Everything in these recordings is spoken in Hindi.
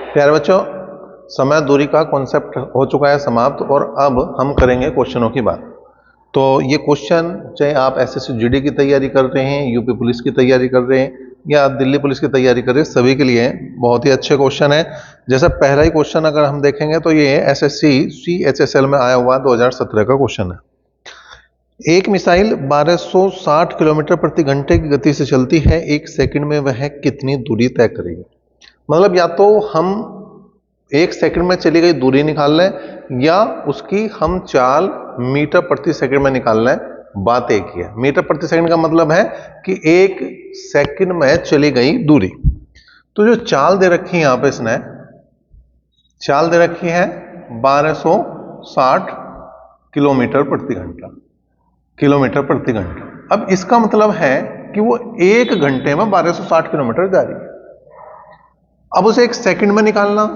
प्यारे बच्चों, समय दूरी का कॉन्सेप्ट हो चुका है समाप्त और अब हम करेंगे क्वेश्चनों की बात। तो ये क्वेश्चन चाहे आप एसएससी जीडी की तैयारी कर रहे हैं, यूपी पुलिस की तैयारी कर रहे हैं या दिल्ली पुलिस की तैयारी कर रहे हैं, सभी के लिए बहुत ही अच्छे क्वेश्चन है। जैसे पहला ही क्वेश्चन अगर हम देखेंगे तो ये एसएससी CHSL में आया हुआ 2017 का क्वेश्चन है। एक मिसाइल 1260 किलोमीटर प्रति घंटे की गति से चलती है, एक सेकंड में वह कितनी दूरी तय करेगी। मतलब या तो हम एक सेकंड में चली गई दूरी निकाल लें या उसकी हम चाल मीटर प्रति सेकंड में निकाल लें। बात एक ही है। मीटर प्रति सेकंड का मतलब है कि एक सेकंड में चली गई दूरी। तो जो चाल दे रखी है यहां पे इसने चाल दे रखी है 1260 किलोमीटर प्रति घंटा, किलोमीटर प्रति घंटा। अब इसका मतलब है कि वो एक घंटे में 1260 किलोमीटर जा रही है। अब उसे एक सेकंड में निकालना,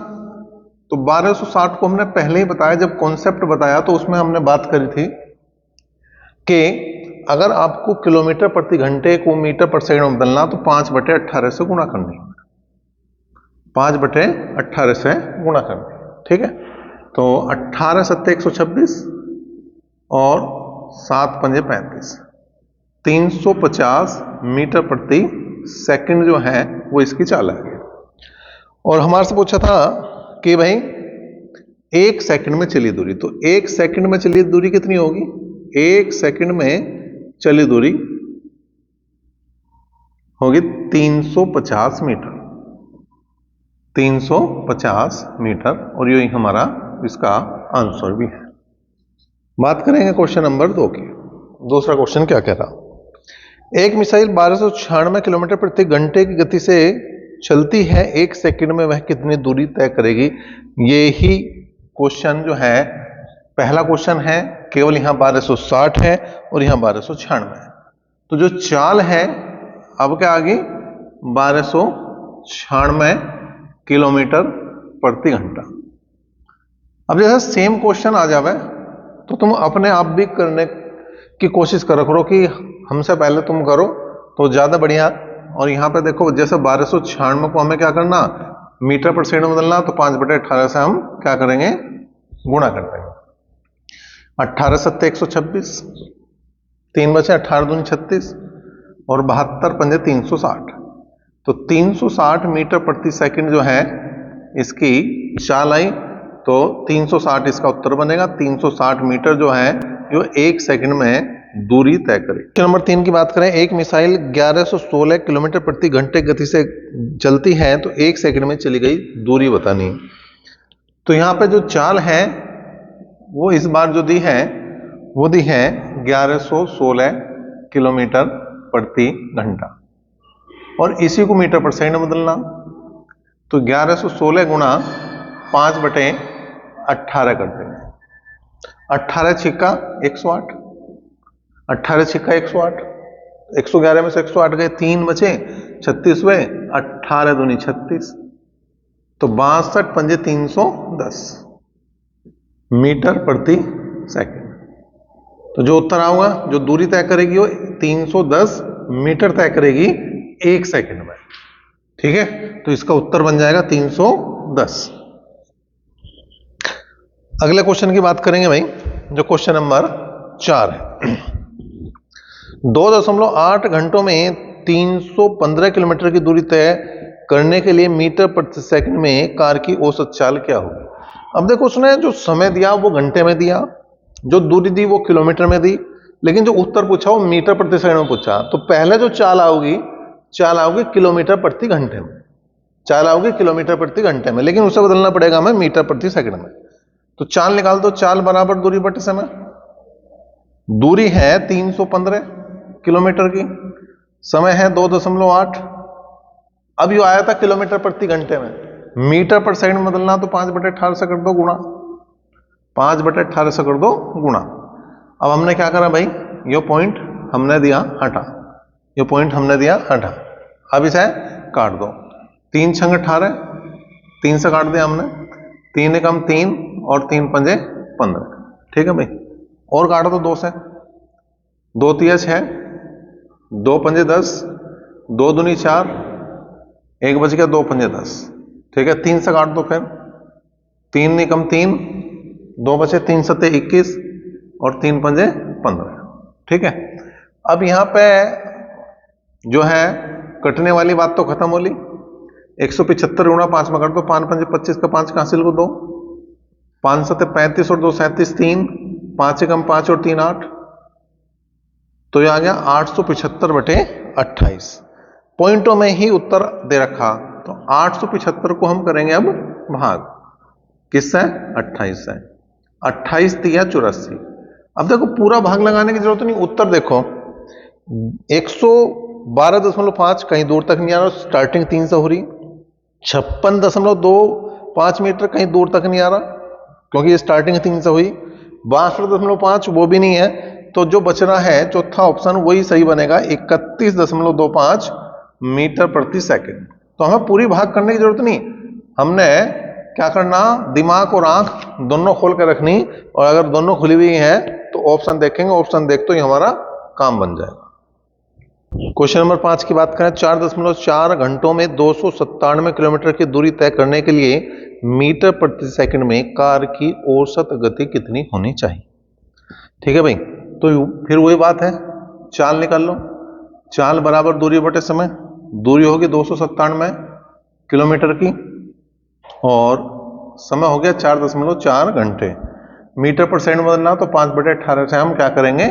तो 1260 को हमने पहले ही बताया, जब कॉन्सेप्ट बताया तो उसमें हमने बात करी थी कि अगर आपको किलोमीटर प्रति घंटे को मीटर पर सेकंड में बदलना तो 5/18 से गुणा करनी, 5/18 से गुणा करनी। ठीक है, तो 18 सत्ते 126 और 7 पंजे 35, 350 मीटर प्रति सेकंड जो है वो इसकी चाल है। और हमारे से पूछा था कि भाई एक सेकंड में चली दूरी, तो एक सेकंड में चली दूरी कितनी होगी। एक सेकंड में चली दूरी होगी 350 मीटर, 350 मीटर। और यही हमारा इसका आंसर भी है। बात करेंगे क्वेश्चन नंबर 2 की। दूसरा क्वेश्चन क्या कह रहा। एक मिसाइल 1296 किलोमीटर प्रति घंटे की गति से चलती है, एक सेकंड में वह कितनी दूरी तय करेगी। ये ही क्वेश्चन जो है पहला क्वेश्चन है, केवल यहां 1260 है और यहां 1296 है। तो जो चाल है अब क्या आ गई 1296 किलोमीटर प्रति घंटा। अब जैसे सेम क्वेश्चन आ जावे तो तुम अपने आप भी करने की कोशिश करो कि हमसे पहले तुम करो तो ज्यादा बढ़िया। और यहां पे देखो जैसे 1296 को हमें क्या करना, मीटर पर सेकंड बदलना, तो 5/18 से हम क्या करेंगे, गुणा कर देंगे। 18 सत्ते 126, 3 बचे 18 दूनी 36 और 72 पंजे 360। तो 360 मीटर प्रति सेकंड जो है इसकी चाल आई, तो 360 इसका उत्तर बनेगा। 360 मीटर जो है जो एक सेकंड में दूरी तय करे। क्वेश्चन नंबर 3 की बात करें। एक मिसाइल 1116 किलोमीटर प्रति घंटे गति से चलती है, तो एक सेकंड में चली गई दूरी बतानी। तो यहां पे जो चाल है वो इस बार जो दी है वो दी है 1116 किलोमीटर प्रति घंटा और इसी को मीटर पर सेकंड में बदलना। तो 1116 गुणा 5/18 कर देंगे। 18 छिक्का 108, 18 छिक्का 108, 111 में से 108 गए, 3 बचे 36 हुए, 18 दूनी 36, तो 62 पंजे 310 मीटर प्रति सेकंड। तो जो उत्तर आऊंगा, जो दूरी तय करेगी वो 310 मीटर तय करेगी एक सेकंड में। ठीक है, तो इसका उत्तर बन जाएगा 310। अगले क्वेश्चन की बात करेंगे भाई, जो क्वेश्चन नंबर 4 है। 2.8 घंटों में 315 किलोमीटर की दूरी तय करने के लिए मीटर प्रति सेकंड में कार की औसत चाल क्या होगी। अब देखो उसने जो समय दिया वो घंटे में दिया, जो दूरी दी वो किलोमीटर में दी, लेकिन जो उत्तर पूछा वो मीटर प्रति सेकंड में पूछा। तो पहले जो चाल आओगी किलोमीटर प्रति घंटे में, चाल आओगी किलोमीटर प्रति घंटे में, लेकिन उसे बदलना पड़ेगा हमें मीटर प्रति सेकंड में। तो चाल निकाल दो, चाल बराबर दूरी बटे समय। दूरी है 315 किलोमीटर की, समय है 2.8। अब ये आया था किलोमीटर प्रति घंटे में, मीटर पर सेकंड में बदलना, तो 5/18 से कर दो गुणा, 5/18 से कर दो गुणा। अब हमने क्या करा भाई, ये पॉइंट हमने दिया हटा, ये पॉइंट हमने दिया हटा। अब इसे काट दो, 3 छंग 18, 3 से काट दिया हमने, 3 एकम 3 और 3 पंजे 15। ठीक है भाई, और काटो तो 2 से, 2 तिया 6, 2 पंजे 10, 2 दूनी 4, 1 बच गया, 2 पंजे 10, ठीक है, 3 से काट दो फिर, 3 निकम 3, 2 बचे, 3 सत्ते 21 और 3 पंजे 15। ठीक है, अब यहां पे जो है कटने वाली बात तो खत्म हो ली। 175 गुणा 5 में कर दो, 5 पंजे 25 का 5 का हासिल को 2, 5 सत्ते 35 और 2 37 3, 5 एकम 5 और 3 8, तो ये आ गया 875/28। पॉइंटों में ही उत्तर दे रखा, तो 875 को हम करेंगे अब भाग किससे, 28 से। 28 दिया 84। अब देखो पूरा भाग लगाने की जरूरत नहीं, उत्तर देखो 112.5 कहीं दूर तक नहीं आ रहा, स्टार्टिंग 3 से हो रही। 56.25 मीटर कहीं दूर तक नहीं आ रहा क्योंकि ये स्टार्टिंग 3 से हुई। 62.5 वो भी नहीं है, तो जो बच रहा है चौथा ऑप्शन वही सही बनेगा, 31.25 मीटर प्रति सेकंड। तो हमें पूरी भाग करने की जरूरत नहीं, हमने क्या करना, दिमाग और आंख दोनों खोल कर रखनी, और अगर दोनों खुली हुई हैं तो ऑप्शन देखेंगे, ऑप्शन देखते ही हमारा काम बन जाएगा। क्वेश्चन नंबर 5 की बात करें, 4.4 घंटों में 297 किलोमीटर की दूरी तय करने के लिए मीटर प्रति सेकंड में कार की औसत गति कितनी होनी चाहिए। ठीक है भाई, तो फिर वही बात है, चाल निकाल लो। चाल बराबर दूरी बटे समय, दूरी होगी 297 किलोमीटर की और समय हो गया 4.4 घंटे। मीटर पर सेकंड बदलना तो 5/18 से हम क्या करेंगे,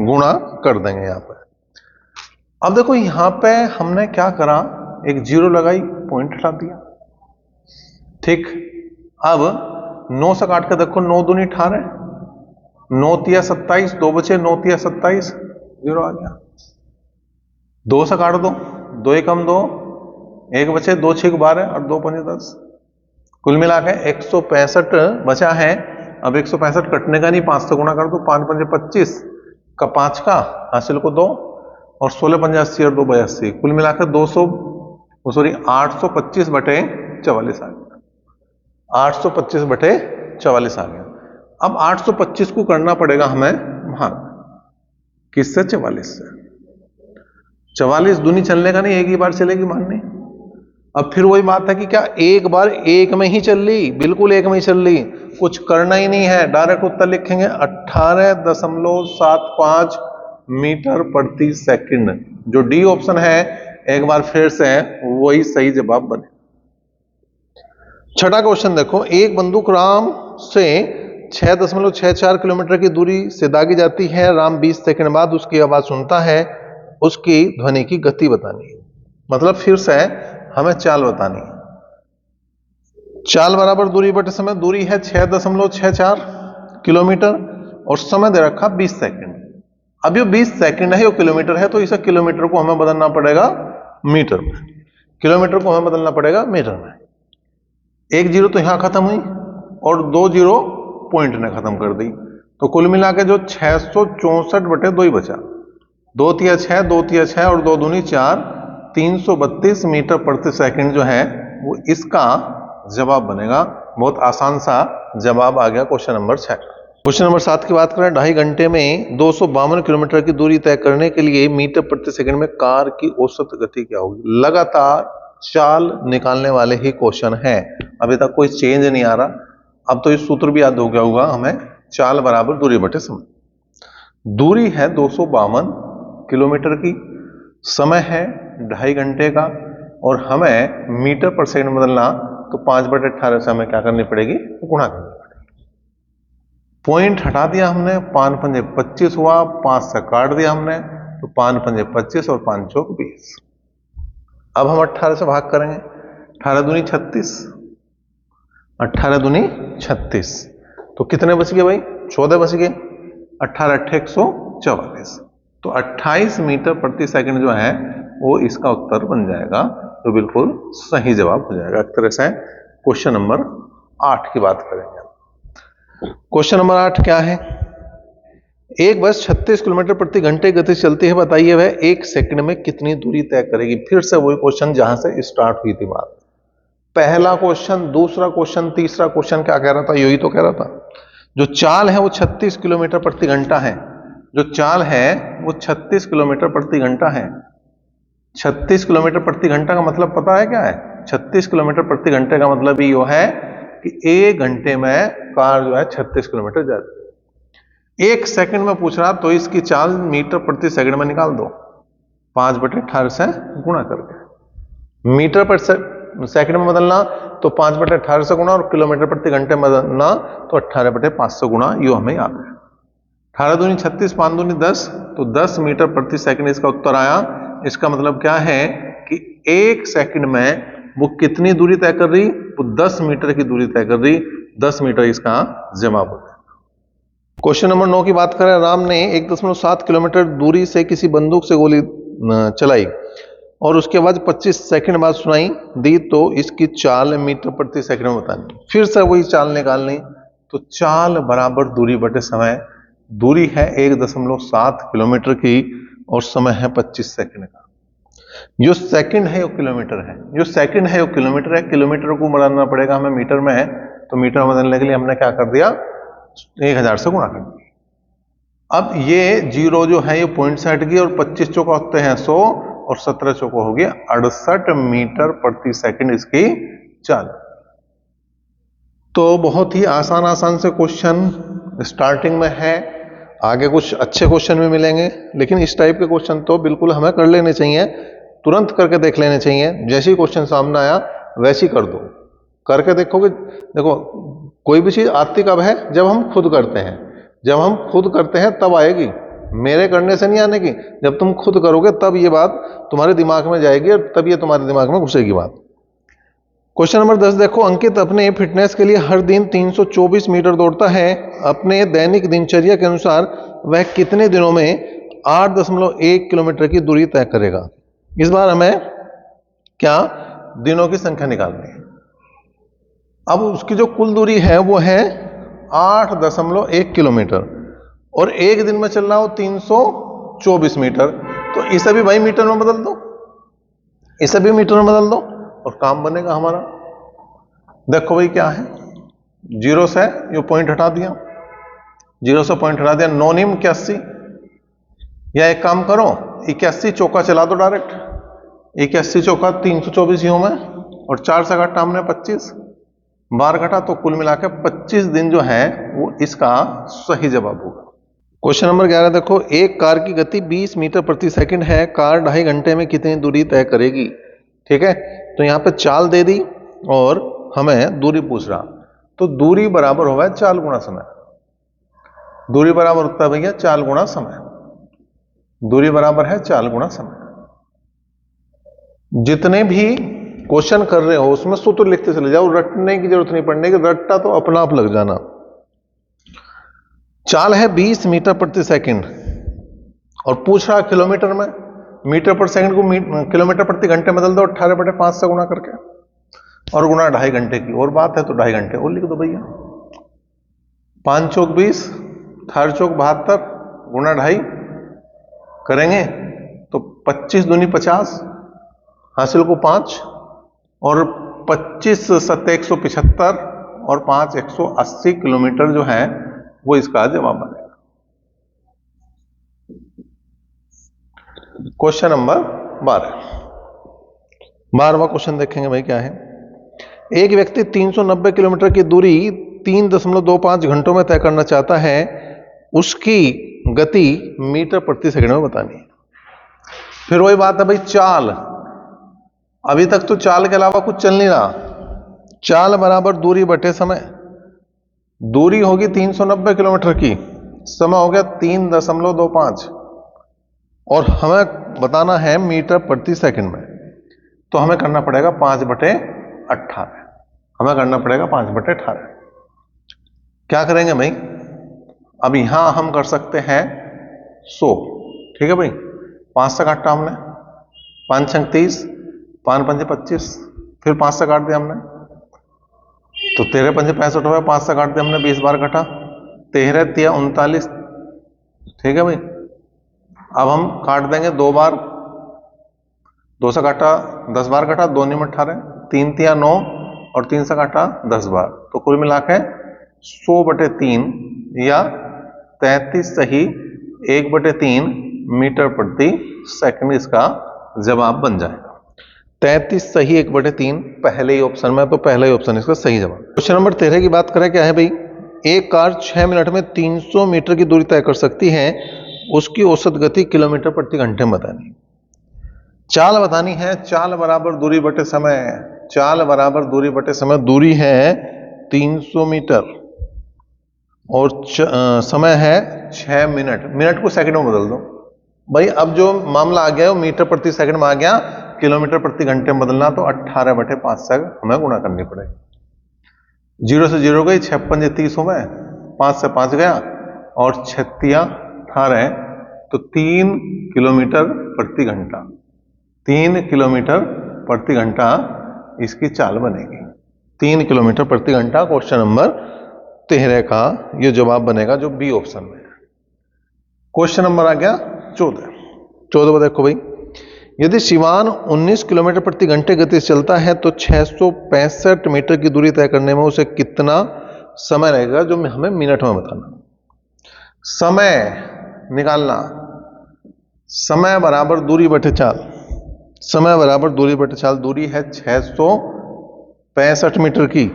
गुणा कर देंगे यहां पर। अब देखो यहां पे हमने क्या करा, एक जीरो लगाई, पॉइंट हटा दिया। ठीक, अब 9 से काट के देखो, 9 दूनी 18, 9 तिया 27, 2 बचे, 9 तिया 27, जीरो आ गया। 2 से काट दो, 2 एकम 2, 1 बचे, 2 6 12 और 2 पंजे 10, कुल मिला के 165 बचा है। अब 165 कटने का नहीं, 5 से गुणा कर दो, 5 पंजे 25 का 5 का हासिल को 2 और 16 पंजे 80 और 2 82, कुल मिलाकर 825/44 आ गया। 825/44 आ गया। अब 825 को करना पड़ेगा हमें भाग किससे, 44 से। 44 दूनी चलने का नहीं, एक ही बार चलेगी माननी। अब फिर वही बात है कि क्या एक बार एक में ही चल ली, बिल्कुल एक में ही चल ली, कुछ करना ही नहीं है, डायरेक्ट उत्तर लिखेंगे 18.75 मीटर प्रति सेकंड। जो डी ऑप्शन है एक बार फिर से वही सही जवाब बने। छठा क्वेश्चन देखो, एक बंदूक राम से 6.64 किलोमीटर की दूरी से दागी जाती है। राम 20 सेकंड बाद उसकी आवाज सुनता है, उसकी ध्वनि की गति बतानी है। मतलब फिर से हमें चाल बतानी है। चाल बराबर दूरी बटे समय, दूरी है 6.64 किलोमीटर और समय दे रखा 20 सेकंड। अब ये 20 सेकंड है, ये किलोमीटर है, तो इसे किलोमीटर को हमें बदलना पड़ेगा मीटर में, किलोमीटर को हमें बदलना पड़ेगा मीटर में। एक जीरो तो यहां खत्म हुई और 2 जीरो पॉइंट ने खत्म कर दी, तो कुल मिला के जो 664/2 ही बचा। 2 तिया 6, 2 तिया 6 और 2 दूनी 4, 332 मीटर प्रति सेकंड जो है वो इसका जवाब बनेगा। बहुत आसान सा जवाब आ गया क्वेश्चन नंबर 6। क्वेश्चन नंबर 7 की बात करें, 2.5 घंटे में 252 किलोमीटर की दूरी तय करने के लिए मीटर प्रति सेकंड में कार की औसत गति क्या होगी। लगातार चाल निकालने वाले ही क्वेश्चन है, अभी तक कोई चेंज नहीं आ रहा। अब तो इस सूत्र भी याद हो गया होगा हमें, चाल बराबर दूरी बटे समय। दूरी है 252 किलोमीटर की, समय है 2.5 घंटे का और हमें मीटर पर सेकंड बदलना तो 5/18 से हमें क्या करनी पड़ेगी, गुणा करनी पड़ेगी। पॉइंट हटा दिया हमने, 5 पंजे 25 हुआ, 5 से काट दिया हमने तो 5 पंजे 25 और 5 चौक 20। अब हम 18 से भाग करेंगे, 18 दूनी 36, 18 दूनी 36, तो कितने बच गए भाई, 14 बच गए। 18 8 144, तो 28 मीटर प्रति सेकंड जो है वो इसका उत्तर बन जाएगा, तो बिल्कुल सही जवाब हो जाएगा। एक तरह से क्वेश्चन नंबर 8 की बात करेंगे। क्वेश्चन नंबर 8 क्या है, एक बस 36 किलोमीटर प्रति घंटे गति से चलती है, बताइए वह 1 सेकंड में कितनी दूरी तय करेगी। फिर से वही क्वेश्चन जहां से स्टार्ट हुई थी बात। पहला क्वेश्चन, दूसरा क्वेश्चन, तीसरा क्वेश्चन क्या कह रहा था, यही तो कह रहा था जो चाल है वो 36 किलोमीटर प्रति घंटा है, जो चाल है वो 36 किलोमीटर प्रति घंटा है। 36 किलोमीटर प्रति घंटा का मतलब पता है क्या है, 36 किलोमीटर प्रति घंटे का मतलब ये है कि 1 घंटे में कार जो है 36 किलोमीटर जाती है। 1 सेकंड में पूछ रहा तो इसकी चाल मीटर प्रति सेकंड में निकाल दो, 5/18 से गुणा करके। मीटर पर सेकंड में बदलना तो 5/18 से गुणा, और किलोमीटर प्रति घंटे में बदलना तो 18/5 से गुणा। यो हमें याद है। 18 दूनी 36, 5 दूनी 10, तो 10 मीटर प्रति सेकंड इसका उत्तर आया। इसका मतलब क्या है कि 1 सेकंड में वो कितनी दूरी तय कर रही? वो 10 मीटर की दूरी तय कर रही। 10 मीटर इसका जवाब होता है। क्वेश्चन नंबर 9 की बात करें। राम ने 1.7 किलोमीटर दूरी से किसी बंदूक से गोली चलाई और उसके बाद 25 सेकंड बाद सुनाई दी, तो इसकी चाल मीटर प्रति सेकंड में बतानी। फिर से वही चाल निकालनी, तो चाल बराबर दूरी बटे समय। दूरी है 1.7 किलोमीटर की और समय है 25 सेकंड का। जो सेकंड है वो किलोमीटर है, जो सेकंड है वो किलोमीटर है। किलोमीटर को बदलना पड़ेगा हमें मीटर में है, तो मीटर में बदलने के लिए हमने क्या कर दिया? 1000 से गुणा कर दिया। अब ये जीरो जो है ये पॉइंट से हट गई, और 25 चौका होते हैं 100 और 17 चौका हो गया 68 मीटर प्रति सेकंड इसकी चाल। तो बहुत ही आसान से क्वेश्चन स्टार्टिंग में है। आगे कुछ अच्छे क्वेश्चन भी मिलेंगे, लेकिन इस टाइप के क्वेश्चन तो बिल्कुल हमें कर लेने चाहिए, तुरंत करके देख लेने चाहिए। जैसे ही क्वेश्चन सामने आया वैसे ही कर दो। करके देखोगे, देखो कोई भी चीज आती कब है? जब हम खुद करते हैं। जब हम खुद करते हैं तब आएगी, मेरे करने से नहीं आने की। जब तुम खुद करोगे तब ये बात तुम्हारे दिमाग में जाएगी और तब ये तुम्हारे दिमाग में घुसेगी बात। क्वेश्चन नंबर 10 देखो। अंकित अपने फिटनेस के लिए हर दिन 324 मीटर दौड़ता है। अपने दैनिक दिनचर्या के अनुसार वह कितने दिनों में 8.1 किलोमीटर की दूरी तय करेगा? इस बार हमें क्या दिनों की संख्या निकालनी है। अब उसकी जो कुल दूरी है वो है 8.1 किलोमीटर, और एक दिन में चलना हो 324 मीटर। तो इसे भी भाई मीटर में बदल दो, इसे भी मीटर में बदल दो और काम बनेगा हमारा। देखो भाई क्या है, जीरो से ये पॉइंट हटा दिया, जीरो से पॉइंट हटा दिया, 9 निम 81। या एक काम करो, 81 चौका चला दो डायरेक्ट। 81 चौका 324 यूं में, और 4 से घटा हमने 25, 12 घटा, तो कुल मिला के 25 दिन जो है वो इसका सही जवाब होगा। क्वेश्चन नंबर 11 देखो। एक कार की गति 20 मीटर प्रति सेकंड है। कार 2.5 घंटे में कितनी दूरी तय करेगी? ठीक है, तो यहां पे चाल दे दी और हमें दूरी पूछ रहा, तो दूरी बराबर होगा चाल गुणा समय। दूरी बराबर होता है भैया चाल गुणा समय। दूरी बराबर है चाल गुणा समय। जितने भी क्वेश्चन कर रहे हो उसमें सूत्र लिखते चले जाओ, रटने की जरूरत नहीं पड़ने की। रट्टा तो अपना आप लग जाना। चाल है 20 मीटर प्रति सेकंड और पूछ रहा किलोमीटर में। मीटर पर सेकंड को किलोमीटर प्रति घंटे बदल दो 18/5 से गुणा करके, और गुणा 2.5 घंटे की और बात है तो 2.5 घंटे और लिख दो भैया। 5 चौक 20, 4 चौक 72, गुणा 2.5 करेंगे तो 25 दूनी 50, हासिल को 5, और 25 7 175, और 5 180 किलोमीटर जो है वो इसका जवाब बनेगा। क्वेश्चन नंबर 12वां क्वेश्चन देखेंगे भाई क्या है। एक व्यक्ति 390 किलोमीटर की दूरी 3.25 घंटों में तय करना चाहता है। उसकी गति मीटर प्रति सेकंड में बतानी है। फिर वही बात है भाई, चाल। अभी तक तो चाल के अलावा कुछ चल नहीं रहा। चाल बराबर दूरी बटे समय। दूरी होगी 390 किलोमीटर की, समय हो गया 3.25, और हमें बताना है मीटर प्रति सेकंड में। तो हमें करना पड़ेगा 5/18। हमें करना पड़ेगा 5/18। क्या करेंगे भाई? अब यहां हम कर सकते हैं 100। ठीक है भाई, 5 से काटा हमने, 5 छंग 30, 5 पंजे 25, फिर 5 से काट दिया हमने, तो 13 पंजे 65 हुआ। 5 से काट दिया हमने, 20 बार कटा, 13 तिया 39। ठीक है भाई, अब हम काट देंगे 2 बार, 2 से काटा 10 बार कटा, 2 निम 18, 3 तिया 9, और 3 से काटा 10 बार, तो कुल मिला के 100/3 या 33 सही 1/3 मीटर प्रति सेकंड इसका जवाब बन जाएगा। 33 सही 1/3 पहले ही ऑप्शन में, तो पहला ही ऑप्शन इसका सही जवाब। क्वेश्चन नंबर 13 की बात करें, क्या है भाई, एक कार 6 मिनट में 300 मीटर की दूरी तय कर सकती है, उसकी औसत गति किलोमीटर प्रति घंटे में बतानी। चाल बतानी है, चाल बराबर दूरी बटे समय, चाल बराबर दूरी बटे समय। दूरी है 300 मीटर और समय है 6 मिनट। मिनट को सेकंड में बदल दो भाई। अब जो मामला आ गया वो मीटर प्रति सेकंड में आ गया, किलोमीटर प्रति घंटे में बदलना, तो 18/5 से हमें गुणा करनी पड़ेगी। 0 से 0 गई, 6 पंजे 30 हो गए, 5 से 5 गया और 36 18, तो 3 किलोमीटर प्रति घंटा, 3 किलोमीटर प्रति घंटा इसकी चाल बनेगी। 3 किलोमीटर प्रति घंटा क्वेश्चन नंबर 13 का ये जवाब बनेगा, जो बी ऑप्शन में है। क्वेश्चन नंबर आ गया 14। 14 को देखो भाई, यदि शिवान 19 किलोमीटर प्रति घंटे गति से चलता है तो 665 मीटर की दूरी तय करने में उसे कितना समय लगेगा, जो हमें मिनट में बताना। समय निकालना, समय बराबर दूरी बटे चाल, समय बराबर दूरी बटे चाल। दूरी है 665 मीटर की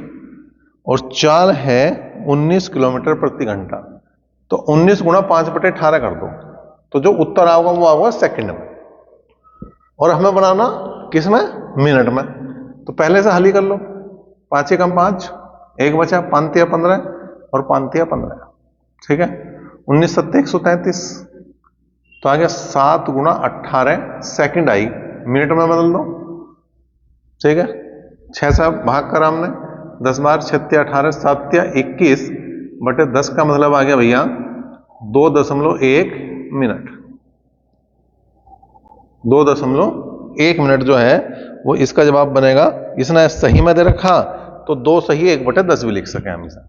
और चाल है 19 किलोमीटर प्रति घंटा, तो 19 गुणा 5/18 कर दो, तो जो उत्तर आओगा वो आएगा सेकंड में, और हमें बनाना किस में, मिनट में। तो पहले से हल ही कर लो, 5 एकम 5, 1 बचा, 5 तिया 15 और 5 तिया 15, ठीक है। 19 सत्ते 133, तो आ गया 7 गुणा 18 सेकंड आई, मिनट में बदल दो, ठीक है। 6 से भाग करा हमने, 10 बार 6 तिया 18, 7 तिया 21 बटे 10 का मतलब आ गया भैया 2.1 मिनट। 2.1 मिनट जो है वो इसका जवाब बनेगा। इसने सही में दे रखा तो 2 सही 1/10 भी लिख सके हम इसे,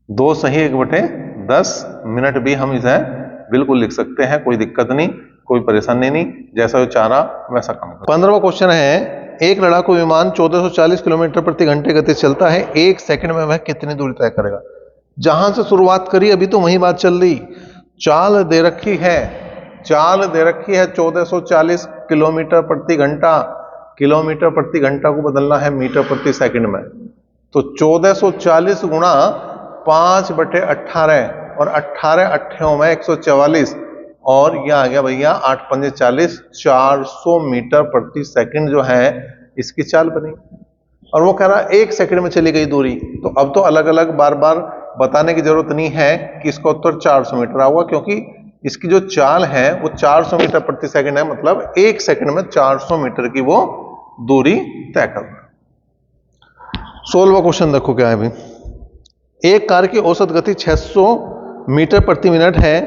2 सही 1/10 मिनट भी हम इसे बिल्कुल लिख सकते हैं, कोई दिक्कत नहीं, कोई परेशानी नहीं, जैसा वो चाह रहा वैसा काम कर। 15वां क्वेश्चन है, एक लड़ाकू विमान 1440 किलोमीटर प्रति घंटे गति से चलता है, 1 सेकंड में वह कितनी दूरी तय करेगा। जहां से शुरुआत करी अभी तो वही बात चल रही। चाल दे रखी है, चाल दे रखी है 1440 किलोमीटर प्रति घंटा, किलोमीटर प्रति घंटा को बदलना है मीटर प्रति सेकंड में, तो 1440 गुणा 5/18 और 18 अट्ठों में 144, और यह आ गया भैया 8 पंजे 40, 400 मीटर प्रति सेकंड जो है इसकी चाल बनी। और वो कह रहा है 1 सेकंड में चली गई दूरी, तो अब तो अलग अलग बार बार बताने की जरूरत नहीं है कि इसका उत्तर 400 मीटर आऊगा, क्योंकि इसकी जो चाल है वो 400 मीटर प्रति सेकंड है, मतलब 1 सेकंड में 400 मीटर की वो दूरी तय करना। 16वां क्वेश्चन देखो क्या है भाई, एक कार की औसत गति 600 मीटर प्रति मिनट है,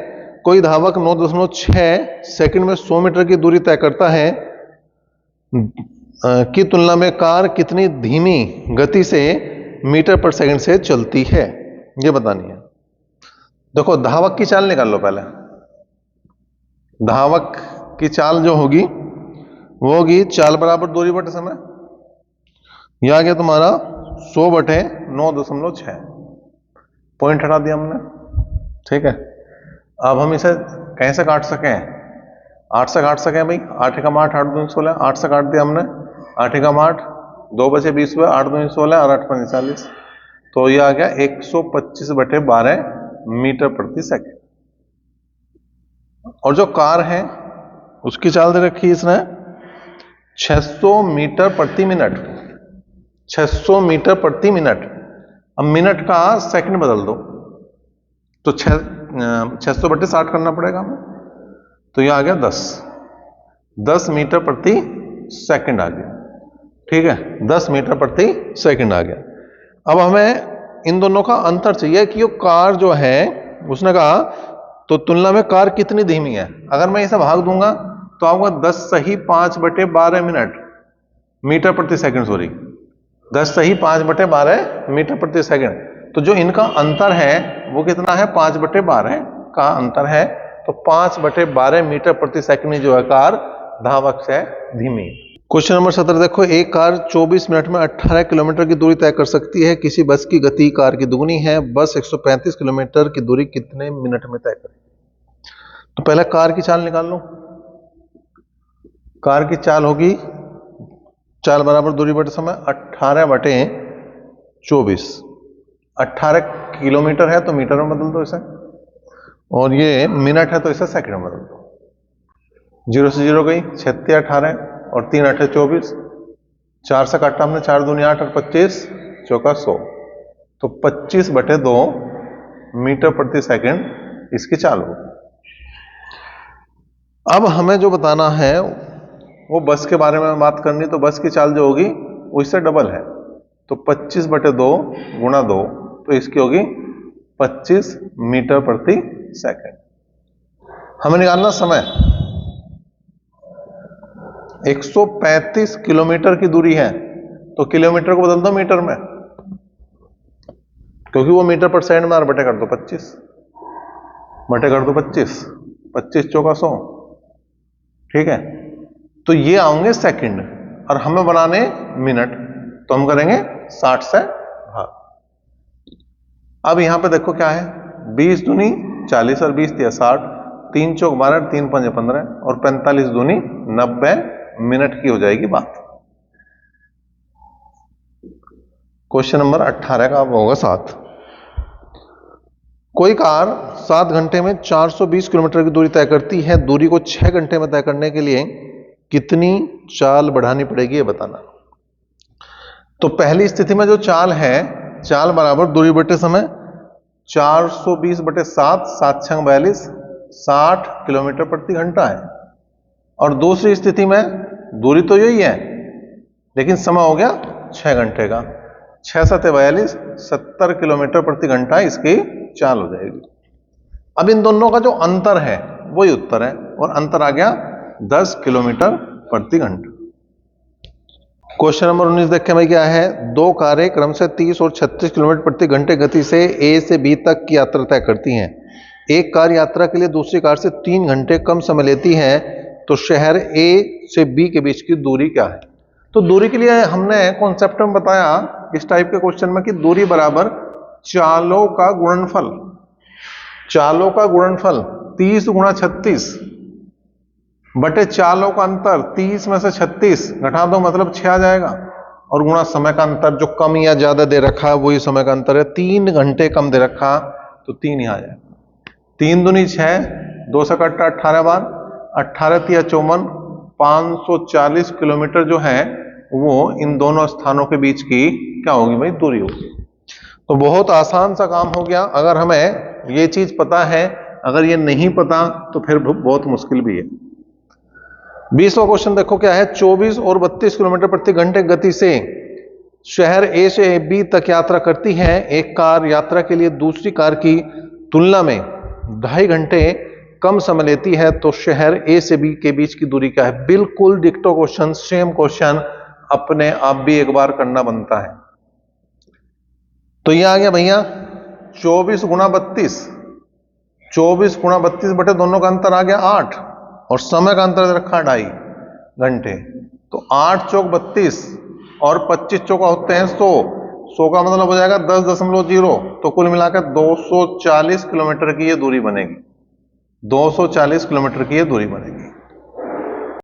कोई धावक 9.6 सेकंड में 100 मीटर की दूरी तय करता है, की तुलना में कार कितनी धीमी गति से मीटर पर सेकंड से चलती है, ये बतानी है। देखो धावक की चाल निकाल लो पहले। धावक की चाल जो होगी वो होगी चाल बराबर दूरी बटे समय, यह आ गया तुम्हारा 100/9.6, पॉइंट हटा दिया हमने, ठीक है। अब हम इसे कैसे काट सकें, 8 से काट सकें भाई, 8 एकम 8, 8 दूनी 16, 8 से काट दिया हमने, 8 एकम 8, 2 बचे 20 हुए, 8 दूनी 16 और 8 पंजे 40, तो यह आ गया 125/12 मीटर प्रति सेकंड। और जो कार है उसकी चाल दे रखी है इसने 600 मीटर प्रति मिनट, 600 मीटर प्रति मिनट। अब मिनट का सेकंड बदल दो, तो 600/60 करना पड़ेगा हमें, तो यह आ गया 10 मीटर प्रति सेकंड आ गया, ठीक है, 10 मीटर प्रति सेकंड आ गया। अब हमें इन दोनों का अंतर चाहिए कि ये कार जो है, उसने कहा तो तुलना में कार कितनी धीमी है। अगर मैं इसे भाग दूंगा तो आपका 10 सही 5/12 मिनट मीटर प्रति सेकंड, सॉरी 10 सही 5/12 मीटर प्रति सेकंड। तो जो इनका अंतर है वो कितना है, 5/12 का अंतर है, तो 5/12 मीटर प्रति सेकंड जो है कार धावक से धीमी। क्वेश्चन नंबर 17 देखो, एक कार 24 मिनट में 18 किलोमीटर की दूरी तय कर सकती है, किसी बस की गति कार की दुगनी है, बस 135 किलोमीटर की दूरी कितने मिनट में तय करेगी। तो पहले कार की चाल निकाल लो। कार की चाल होगी चाल बराबर दूरी बटे समय 18/24। 18 किलोमीटर है तो मीटर में बदल दो इसे, और ये मिनट है तो इसे सेकंड में बदल दो। 0 से 0 गई, 6 18 और 3 8 24, 4 से काटा हमने, 4 दूनी 8 और 25 चौका 100, तो 25/2 मीटर प्रति सेकंड इसकी चाल होगी। अब हमें जो बताना है वो बस के बारे में बात करनी, तो बस की चाल जो होगी वो इससे डबल है, तो 25/2 गुणा 2, तो इसकी होगी 25 मीटर प्रति सेकंड। हमें निकालना समय। 135 किलोमीटर की दूरी है तो किलोमीटर को बदल दो मीटर में, क्योंकि वो मीटर पर सेकंड में, बटे कर दो 25, बटे कर दो 25, 25 चौका 100, ठीक है। तो ये आओगे सेकंड और हमें बनाने मिनट, तो हम करेंगे 60 से भाग। अब यहां पे देखो क्या है, 20 दूनी 40 और 20 दिया 60, 3 चौक 12, 3 पंजे 15 और 45 दूनी 90 मिनट की हो जाएगी बात। क्वेश्चन नंबर 18 का अब होगा 7। कोई कार 7 घंटे में 420 किलोमीटर की दूरी तय करती है। दूरी को 6 घंटे में तय करने के लिए कितनी चाल बढ़ानी पड़ेगी ये बताना। तो पहली स्थिति में जो चाल है, चाल बराबर दूरी बटे समय 420/7, 7 6 42, 60 किलोमीटर प्रति घंटा है। और दूसरी स्थिति में दूरी तो यही है लेकिन समय हो गया 6 घंटे का, 6 7 42, 70 किलोमीटर प्रति घंटा इसकी चाल हो जाएगी। अब इन दोनों का जो अंतर है वही उत्तर है, और अंतर आ गया 10 किलोमीटर प्रति घंटा। क्वेश्चन नंबर 19 देखें भाई क्या है। दो कारें क्रम से 30 और 36 किलोमीटर प्रति घंटे गति से ए से बी तक की यात्रा तय करती हैं। एक कार यात्रा के लिए दूसरी कार से 3 घंटे कम समय लेती है, तो शहर ए से बी के बीच की दूरी क्या है। तो दूरी के लिए हमने कॉन्सेप्ट में बताया इस टाइप के क्वेश्चन में कि दूरी बराबर चालों का गुणनफल, चालों का गुणनफल 30 गुणा 36 बटे चालों का अंतर, 30 में से 36 घटा दो मतलब 6 आ जाएगा, और गुणा समय का अंतर जो कम या ज्यादा दे रखा है वही समय का अंतर है। 3 घंटे कम दे रखा तो 3 ही आ जाएगा। 3 दूनी 6, 2 से कट्टा 18 बार, 18 तिया 54, 540 किलोमीटर जो है वो इन दोनों स्थानों के बीच की क्या होगी भाई, दूरी होगी। तो बहुत आसान सा काम हो गया अगर हमें ये चीज पता है। अगर ये नहीं पता तो फिर बहुत मुश्किल भी है। 20वां क्वेश्चन देखो क्या है। 24 और 32 किलोमीटर प्रति घंटे गति से शहर ए से बी तक यात्रा करती है। एक कार यात्रा के लिए दूसरी कार की तुलना में 2.5 घंटे कम समय लेती है, तो शहर ए से बी के बीच की दूरी क्या है। बिल्कुल डिक्टो क्वेश्चन, सेम क्वेश्चन अपने आप भी एक बार करना बनता है। तो ये आ गया भैया 24 गुणा 32, 24 गुणा 32 बटे दोनों का अंतर आ गया 8, और समय का अंतर रखा 2.5 घंटे, तो 8 चौक 32 और 25 चौका होते हैं 100, 100 का मतलब हो जाएगा 10.0, तो कुल मिलाकर 240 किलोमीटर की ये दूरी बनेगी, 240 किलोमीटर की ये दूरी बनेगी।